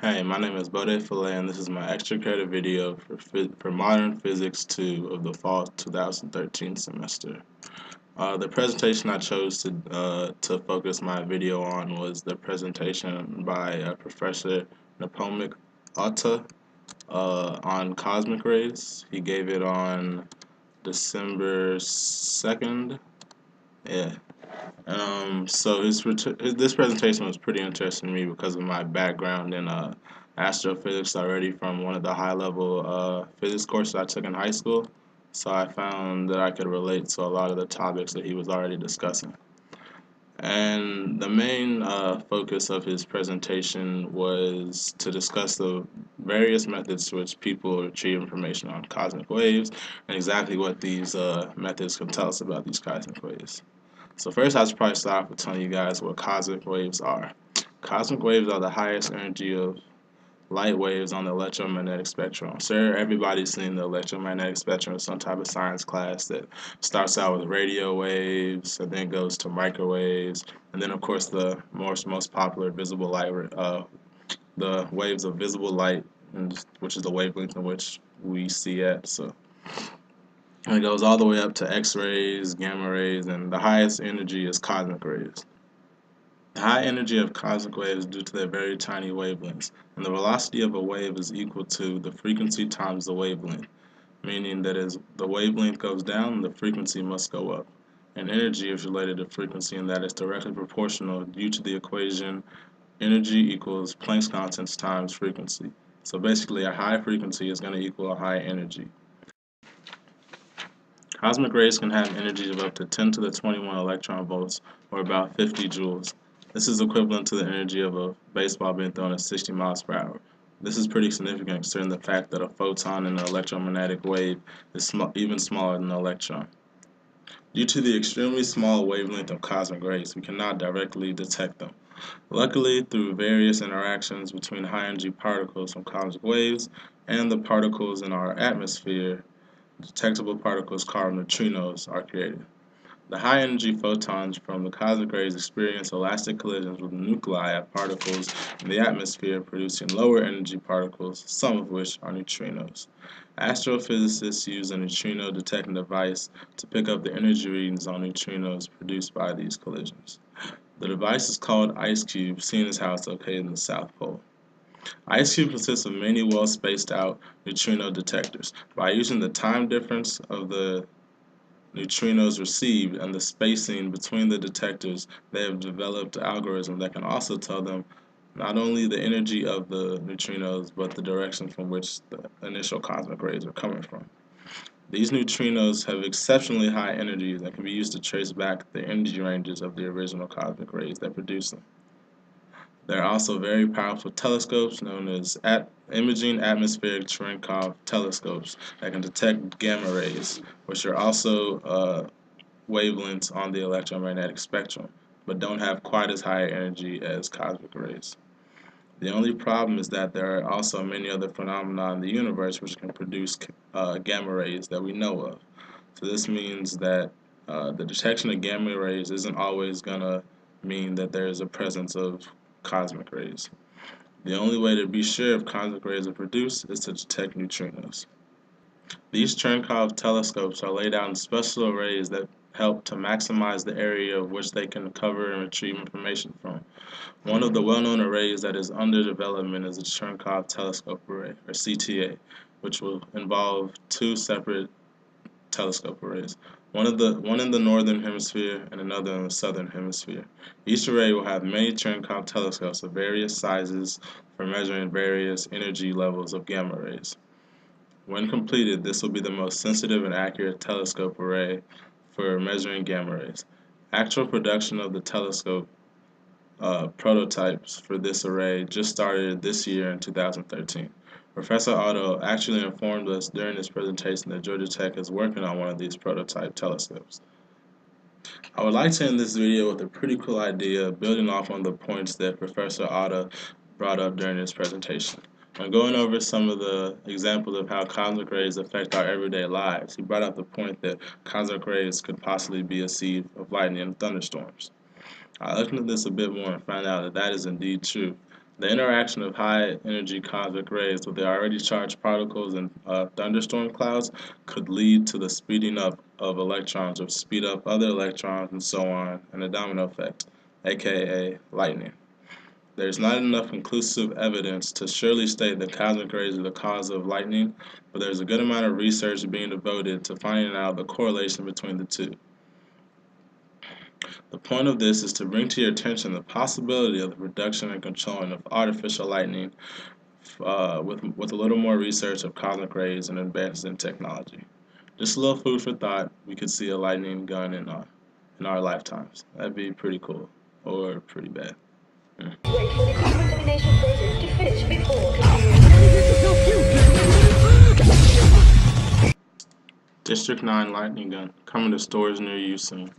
Hey, my name is Bode Filet, and this is my extra credit video for Modern Physics 2 of the fall 2013 semester. The presentation I chose to focus my video on was the presentation by Professor Nepomuk Otte on cosmic rays. He gave it on December 2nd. Yeah. So this presentation was pretty interesting to me because of my background in astrophysics already from one of the high-level physics courses I took in high school. So I found that I could relate to a lot of the topics that he was already discussing. And the main focus of his presentation was to discuss the various methods to which people retrieve information on cosmic waves and exactly what these methods can tell us about these cosmic waves. So first, I should probably start off with telling you guys what cosmic waves are. Cosmic waves are the highest energy of light waves on the electromagnetic spectrum. Sure, everybody's seen the electromagnetic spectrum in some type of science class that starts out with radio waves and then goes to microwaves, and then of course the most popular visible light, the waves of visible light, which is the wavelength in which we see at. So and it goes all the way up to X-rays, gamma rays, and the highest energy is cosmic rays. The high energy of cosmic waves is due to their very tiny wavelengths, and the velocity of a wave is equal to the frequency times the wavelength, meaning that as the wavelength goes down, the frequency must go up. And energy is related to frequency, and that is directly proportional due to the equation energy equals Planck's constants times frequency. So basically, a high frequency is going to equal a high energy. Cosmic rays can have energies of up to 10 to the 21 electron volts, or about 50 joules. This is equivalent to the energy of a baseball being thrown at 60 miles per hour. This is pretty significant considering the fact that a photon in an electromagnetic wave is even smaller than an electron. Due to the extremely small wavelength of cosmic rays, we cannot directly detect them. Luckily, through various interactions between high-energy particles from cosmic waves and the particles in our atmosphere, detectable particles called neutrinos are created. The high-energy photons from the cosmic rays experience elastic collisions with nuclei of particles in the atmosphere, producing lower-energy particles, some of which are neutrinos. Astrophysicists use a neutrino detecting device to pick up the energy readings on neutrinos produced by these collisions. The device is called IceCube, seeing as how it's located in the South Pole. IceCube consists of many well-spaced out neutrino detectors. By using the time difference of the neutrinos received and the spacing between the detectors, they have developed an algorithm that can also tell them not only the energy of the neutrinos, but the direction from which the initial cosmic rays are coming from. These neutrinos have exceptionally high energies and can be used to trace back the energy ranges of the original cosmic rays that produce them. There are also very powerful telescopes known as imaging atmospheric Cherenkov telescopes that can detect gamma rays, which are also wavelengths on the electromagnetic spectrum, but don't have quite as high energy as cosmic rays. The only problem is that there are also many other phenomena in the universe which can produce gamma rays that we know of. So this means that the detection of gamma rays isn't always going to mean that there is a presence of cosmic rays. The only way to be sure if cosmic rays are produced is to detect neutrinos. These Cherenkov telescopes are laid out in special arrays that help to maximize the area of which they can cover and retrieve information from. One of the well-known arrays that is under development is the Cherenkov Telescope Array, or CTA, which will involve two separate telescope arrays, one in the northern hemisphere and another in the southern hemisphere. Each array will have many Cherenkov telescopes of various sizes for measuring various energy levels of gamma rays. When completed, this will be the most sensitive and accurate telescope array for measuring gamma rays. Actual production of the telescope prototypes for this array just started this year in 2013. Professor Otto actually informed us during this presentation that Georgia Tech is working on one of these prototype telescopes. I would like to end this video with a pretty cool idea building off on the points that Professor Otto brought up during his presentation. When going over some of the examples of how cosmic rays affect our everyday lives, he brought up the point that cosmic rays could possibly be a seed of lightning and thunderstorms. I looked into this a bit more and found out that that is indeed true. The interaction of high-energy cosmic rays with the already charged particles in thunderstorm clouds could lead to the speeding up of electrons, which speed up other electrons, and so on, and a domino effect, aka lightning. There is not enough conclusive evidence to surely state that cosmic rays are the cause of lightning, but there is a good amount of research being devoted to finding out the correlation between the two. The point of this is to bring to your attention the possibility of the production and controlling of artificial lightning with a little more research of cosmic rays and advances in technology. Just a little food for thought. We could see a lightning gun in our lifetimes. That'd be pretty cool, or pretty bad. Wait for the decontamination process to finish before continuing. District 9 lightning gun coming to stores near you soon.